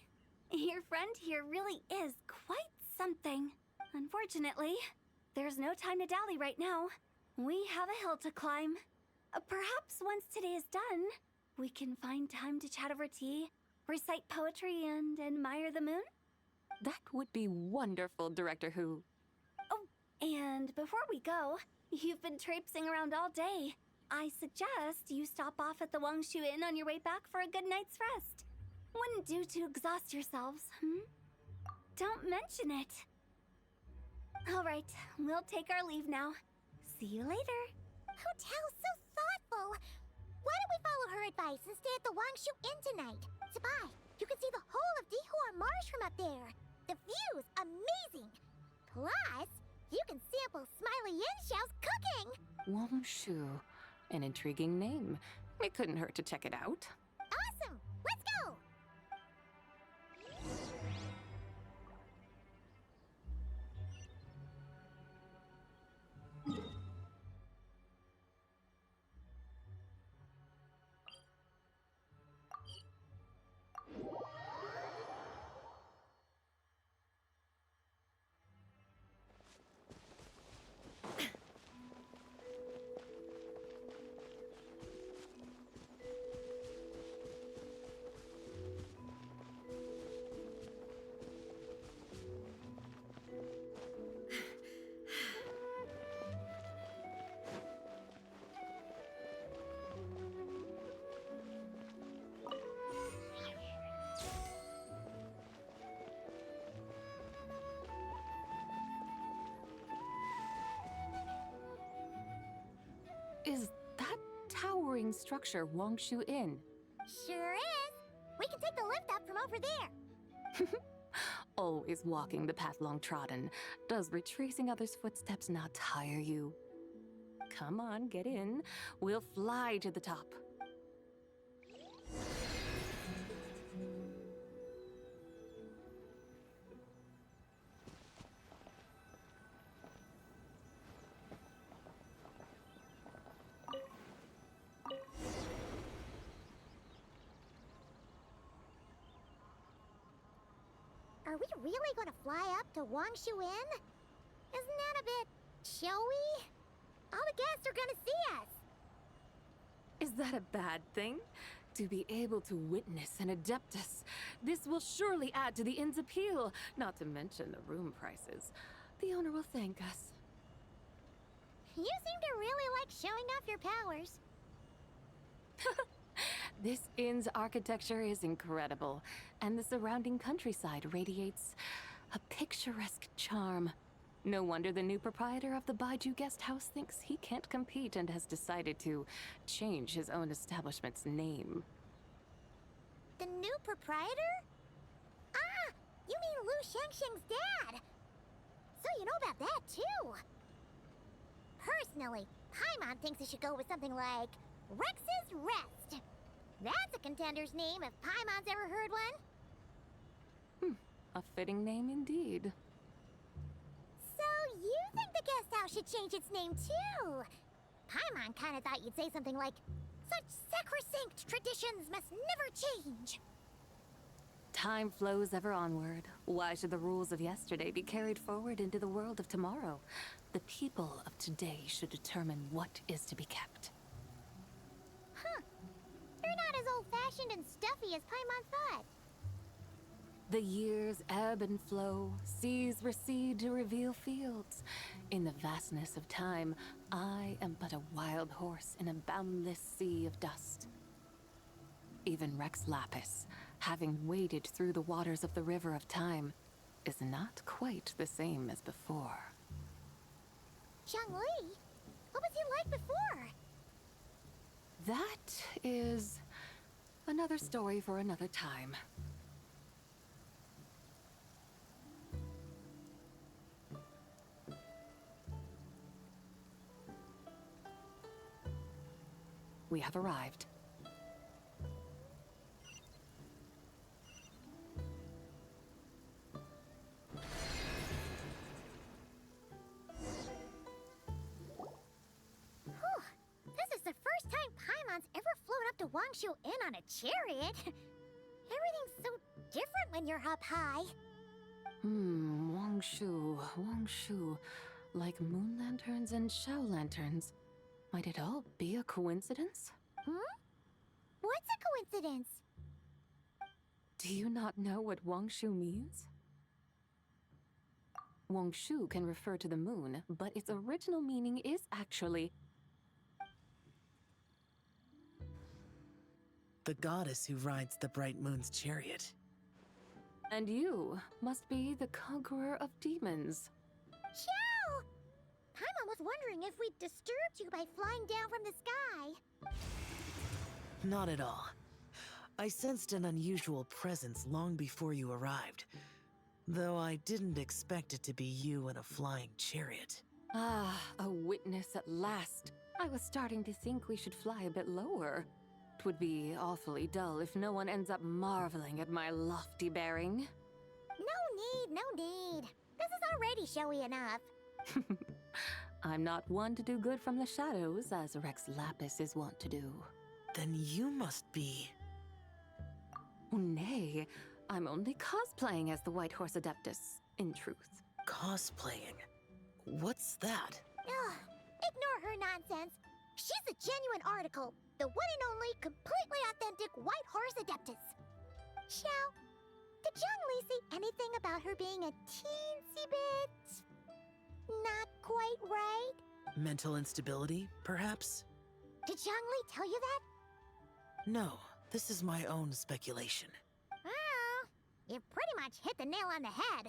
your friend here really is quite something. Unfortunately, there's no time to dally right now. We have a hill to climb. Perhaps once today is done, we can find time to chat over tea, recite poetry, and admire the moon?
That would be wonderful, Director Who.
Oh, and before we go, you've been traipsing around all day. I suggest you stop off at the Wangshu Inn on your way back for a good night's rest. Wouldn't do to exhaust yourselves, Don't mention it. All right, we'll take our leave now. See you later.
Hotel's so thoughtful. Why don't we follow her advice and stay at the Wangshu Inn tonight? Zabai, you can see the whole of Dihua Marsh from up there. The view's amazing. Plus, you can sample Smiley Yin-Xiao's cooking.
Wangshu. An intriguing name. It couldn't hurt to check it out.
Awesome! Let's go!
towering structure Wangshu Inn.
Sure is. We can take the lift up from over there.
Always walking the path long trodden. Does retracing others' footsteps not tire you? Come on, get in. We'll fly to the top.
Are we really going to fly up to Wangshu Inn? Isn't that a bit showy? All the guests are going to see us.
Is that a bad thing? To be able to witness an Adeptus. This will surely add to the inn's appeal, not to mention the room prices. The owner will thank us.
You seem to really like showing off your powers.
This inn's architecture is incredible, and the surrounding countryside radiates a picturesque charm. No wonder the new proprietor of the Baiju guest house thinks he can't compete and has decided to change his own establishment's name.
The new proprietor? Ah, you mean Lu Shengsheng's dad. So you know about that, too. Personally, Paimon thinks it should go with something like Rex's Rest. That's a contender's name if Paimon's ever heard one.
A fitting name indeed.
So you think the guest house should change its name, too? Paimon kinda thought you'd say something like, such sacrosanct traditions must never change.
Time flows ever onward. Why should the rules of yesterday be carried forward into the world of tomorrow? The people of today should determine what is to be kept.
Huh. You're not as old-fashioned and stuffy as Paimon thought.
The years ebb and flow, seas recede to reveal fields. In the vastness of time, I am but a wild horse in a boundless sea of dust. Even Rex Lapis, having waded through the waters of the river of time, is not quite the same as before.
Zhongli? What was he like before?
That is another story for another time. We have arrived.
This is the first time Paimon's ever flown up to Wangshu Inn on a chariot. Everything's so different when you're up high.
Wangshu. Like moon lanterns and shao lanterns. Might it all be a coincidence?
What's a coincidence?
Do you not know what Wangshu means? Wangshu can refer to the moon, but its original meaning is actually
the goddess who rides the bright moon's chariot.
And you must be the conqueror of demons.
Chow! Paimon was wondering if we'd disturbed you by flying down from the sky.
Not at all. I sensed an unusual presence long before you arrived, though I didn't expect it to be you in a flying chariot.
Ah, a witness at last. I was starting to think we should fly a bit lower. It would be awfully dull if no one ends up marveling at my lofty bearing.
No need. This is already showy enough.
I'm not one to do good from the shadows, as Rex Lapis is wont to do.
Then you must be...
Oh, nay, I'm only cosplaying as the White Horse Adeptus, in truth.
cosplaying. What's that?
Ugh, ignore her nonsense. She's a genuine article. The one and only, completely authentic White Horse Adeptus. Xiao, did Zhongli say anything about her being a teensy bit... not quite right?
Mental instability, perhaps?
Did Zhongli tell you that?
No, this is my own speculation.
Oh, you pretty much hit the nail on the head.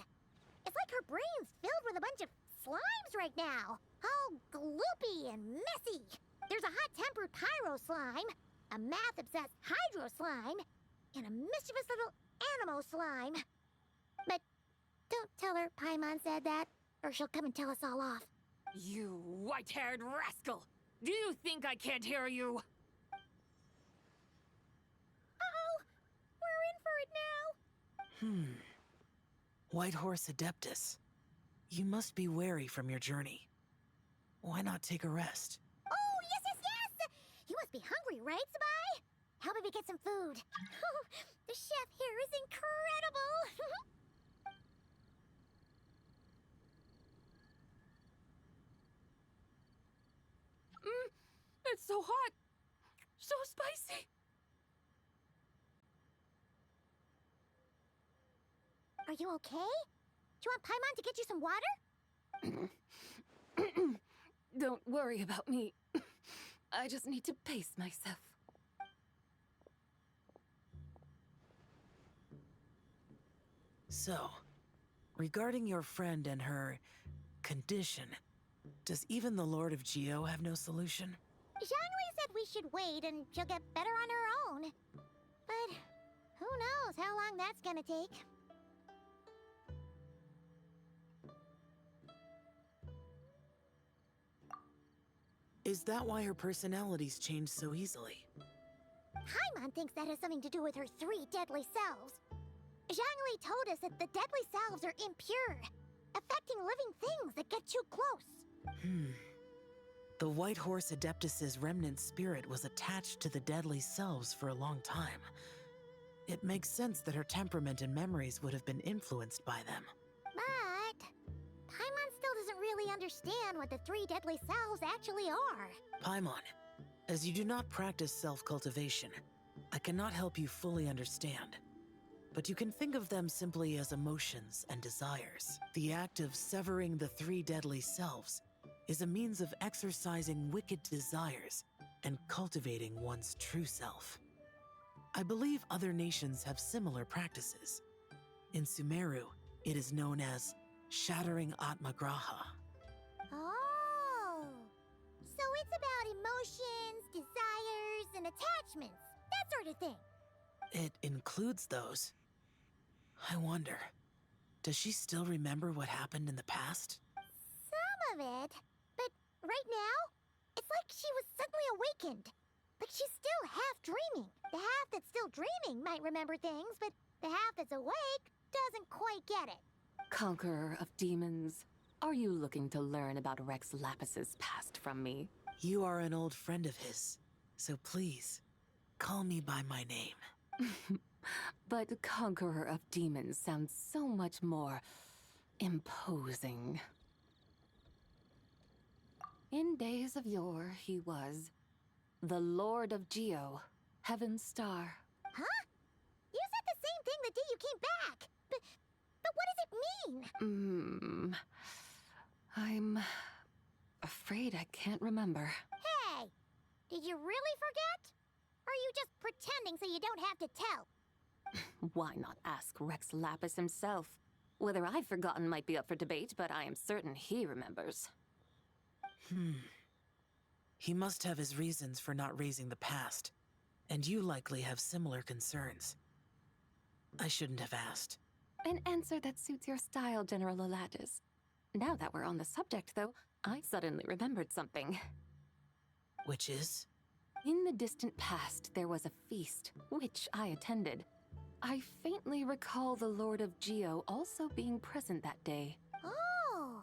It's like her brain's filled with a bunch of slimes right now. All gloopy and messy. There's a hot-tempered pyro slime, a math-obsessed hydro slime, and a mischievous little animo slime. But don't tell her Paimon said that, or she'll come and tell us all off.
You white-haired rascal! Do you think I can't hear you?
Uh-oh! We're in for it now!
White Horse Adeptus. You must be wary from your journey. Why not take a rest?
Oh, yes, yes, yes! You must be hungry, right, Sabai? Help me get some food. The chef here is incredible!
It's so hot! So spicy!
Are you okay? Do you want Paimon to get you some water?
Don't worry about me. I just need to pace myself.
So, regarding your friend and her condition, does even the Lord of Geo have no solution?
Zhongli said we should wait and she'll get better on her own. But who knows how long that's gonna take.
Is that why her personalities change so easily?
Paimon thinks that has something to do with her 3 deadly selves. Zhongli told us that the deadly selves are impure, affecting living things that get too close.
The White Horse Adeptus's remnant spirit was attached to the deadly selves for a long time. It makes sense that her temperament and memories would have been influenced by them.
But Paimon still doesn't really understand what the 3 deadly selves actually are.
Paimon, as you do not practice self-cultivation, I cannot help you fully understand. But you can think of them simply as emotions and desires. The act of severing the 3 deadly selves is a means of exercising wicked desires and cultivating one's true self. I believe other nations have similar practices. In Sumeru, it is known as shattering Atmagraha.
Oh, so it's about emotions, desires, and attachments, that sort of thing.
It includes those. I wonder, does she still remember what happened in the past?
Some of it, but right now, it's like she was suddenly awakened. Like she's still half dreaming. The half that's still dreaming might remember things, but the half that's awake doesn't quite get it.
Conqueror of demons, are you looking to learn about Rex Lapis's past from me?
You are an old friend of his, so please, call me by my name.
But Conqueror of Demons sounds so much more imposing. In days of yore, he was the Lord of Geo, Heaven's Star.
Huh? You said the same thing the day you came back. But what does it mean?
I'm afraid I can't remember.
Hey, did you really forget? Or are you just pretending so you don't have to tell?
Why not ask Rex Lapis himself? Whether I've forgotten might be up for debate, but I am certain he remembers.
He must have his reasons for not raising the past, and you likely have similar concerns. I shouldn't have asked.
An answer that suits your style, General Olatis. Now that we're on the subject, though, I suddenly remembered something.
Which is?
In the distant past, there was a feast, which I attended. I faintly recall the Lord of Geo also being present that day.
Oh,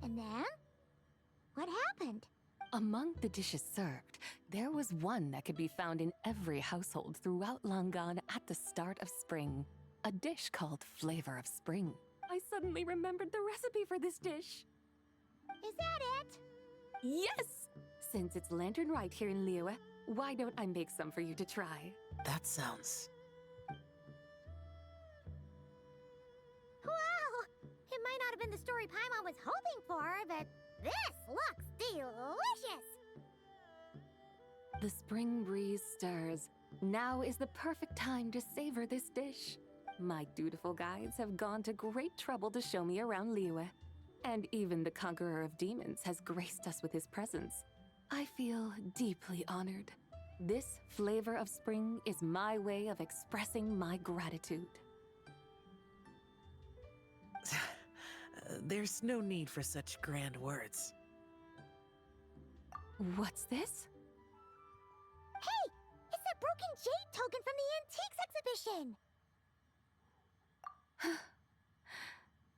and then? What happened?
Among the dishes served, there was one that could be found in every household throughout Langan at the start of spring. A dish called Flavor of Spring. I suddenly remembered the recipe for this dish.
Is that it?
Yes! Since it's Lantern Rite here in Liyue, why don't I make some for you to try?
That sounds...
Wow! It might not have been the story Paimon was hoping for, but this looks delicious!
The spring breeze stirs. Now is the perfect time to savor this dish. My dutiful guides have gone to great trouble to show me around Liyue. And even the Conqueror of Demons has graced us with his presence. I feel deeply honored. This flavor of spring is my way of expressing my gratitude.
There's no need for such grand words.
What's this?
Hey! It's that broken jade token from the antiques exhibition!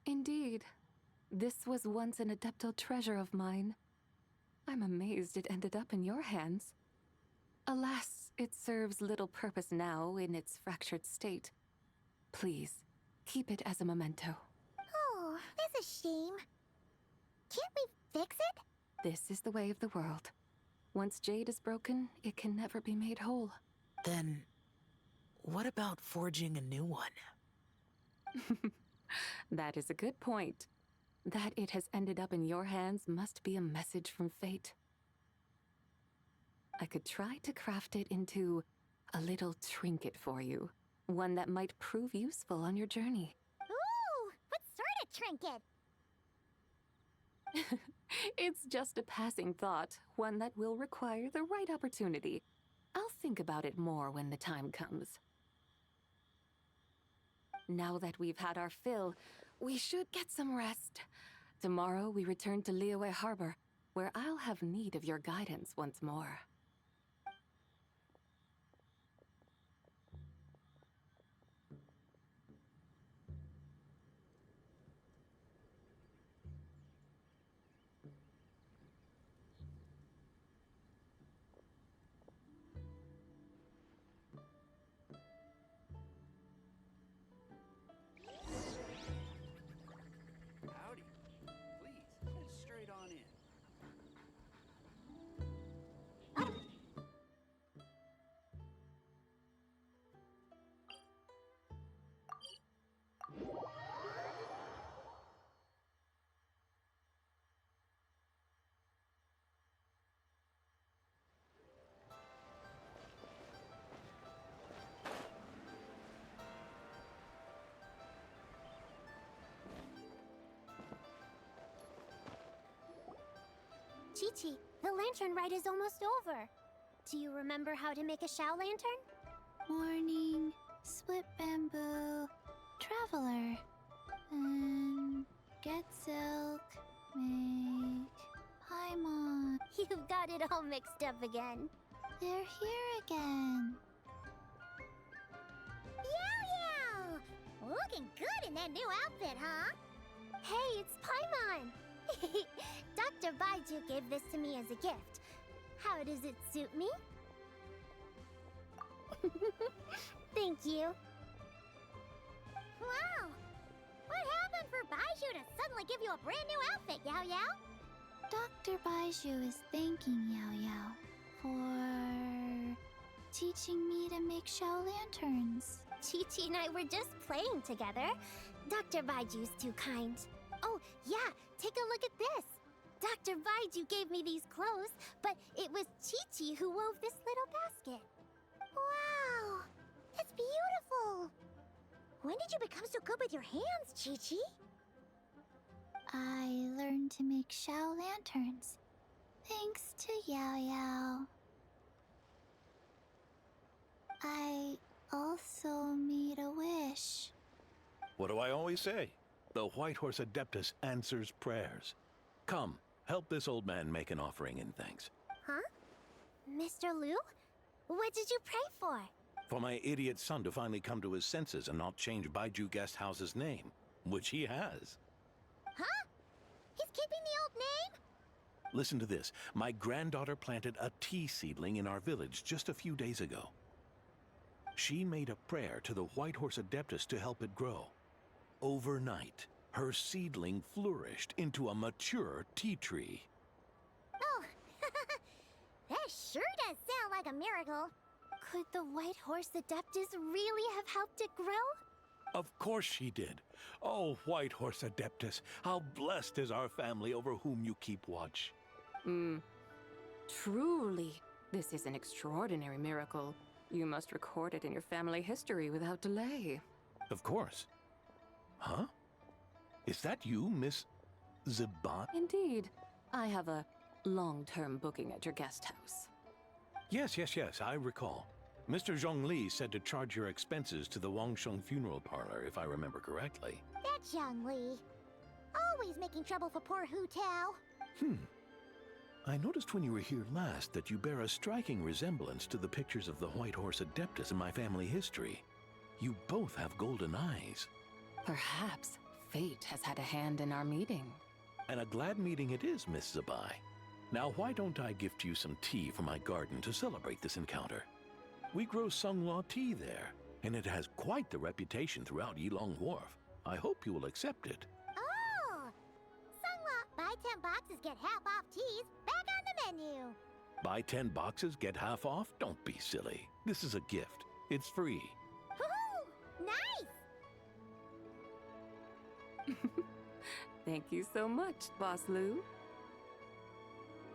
Indeed. This was once an Adeptal treasure of mine. I'm amazed it ended up in your hands. Alas, it serves little purpose now in its fractured state. Please, keep it as a memento.
Oh, that's a shame. Can't we fix it?
This is the way of the world. Once jade is broken, it can never be made whole.
Then, what about forging a new one?
That is a good point. That it has ended up in your hands must be a message from fate. I could try to craft it into a little trinket for you. One that might prove useful on your journey.
Ooh, what sort of trinket?
It's just a passing thought, one that will require the right opportunity. I'll think about it more when the time comes. Now that we've had our fill, we should get some rest. Tomorrow we return to Liyue Harbor, where I'll have need of your guidance once more.
Howdy. Please, head straight on in.
Chi-Chi, the Lantern Rite is almost over. Do you remember how to make a Shao Lantern?
Morning, split bamboo, traveler, get silk, make paimon.
You've got it all mixed up again.
They're here again.
Yow! Looking good in that new outfit, huh?
Hey, it's Paimon! Dr. Baiju gave this to me as a gift. How does it suit me? Thank you.
Wow! What happened for Baiju to suddenly give you a brand new outfit, Yao Yao?
Dr. Baiju is thanking Yao Yao for teaching me to make Shao lanterns.
Chi-Chi and I were just playing together. Dr. Baiju's too kind. Oh, yeah, take a look at this. Dr. Baiju gave me these clothes, but it was Chi-Chi who wove this little basket.
Wow! That's beautiful! When did you become so good with your hands, Chi-Chi?
I learned to make Shao lanterns, thanks to Yao Yao. I also made a wish.
What do I always say? The White Horse Adeptus answers prayers. Come, help this old man make an offering in thanks.
Huh? Mr. Liu? What did you pray for?
For my idiot son to finally come to his senses and not change Baiju Guest House's name, which he has.
Huh? He's keeping the old name?
Listen to this. My granddaughter planted a tea seedling in our village just a few days ago. She made a prayer to the White Horse Adeptus to help it grow. Overnight, her seedling flourished into a mature tea tree.
Oh, that sure does sound like a miracle.
Could the White Horse Adeptus really have helped it grow?
Of course she did. Oh, White Horse Adeptus, how blessed is our family over whom you keep watch.
Truly, this is an extraordinary miracle. You must record it in your family history without delay.
Of course. Huh? Is that you, Miss Ziban?
Indeed. I have a long-term booking at your guest house.
Yes, I recall. Mr. Zhongli said to charge your expenses to the Wangsheng funeral parlor, if I remember correctly.
That's Zhang Li. Always making trouble for poor Hu Tao.
I noticed when you were here last that you bear a striking resemblance to the pictures of the White Horse Adeptus in my family history. You both have golden eyes.
Perhaps fate has had a hand in our meeting.
And a glad meeting it is, Miss Zabai. Now, why don't I gift you some tea from my garden to celebrate this encounter? We grow Sunghua tea there, and it has quite the reputation throughout Yilong Wharf. I hope you will accept it.
Oh! Sunghua, buy 10 boxes, get half off teas, back on the menu.
Buy 10 boxes, get half off? Don't be silly. This is a gift. It's free.
Woohoo! Nice!
Thank you so much, Boss Lu.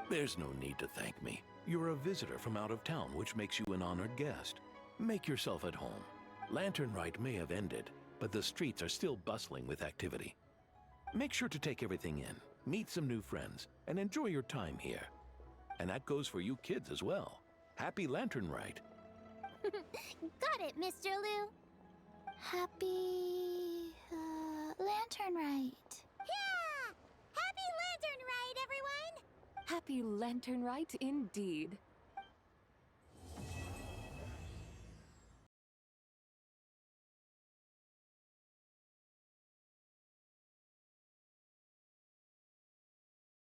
There's no need to thank me. You're a visitor from out of town, which makes you an honored guest. Make yourself at home. Lantern Rite may have ended, but the streets are still bustling with activity. Make sure to take everything in, meet some new friends, and enjoy your time here. And that goes for you kids as well. Happy Lantern Rite.
Got it, Mr. Lu.
Happy... Lantern Rite.
Yeah! Happy Lantern Rite, everyone!
Happy Lantern Rite indeed.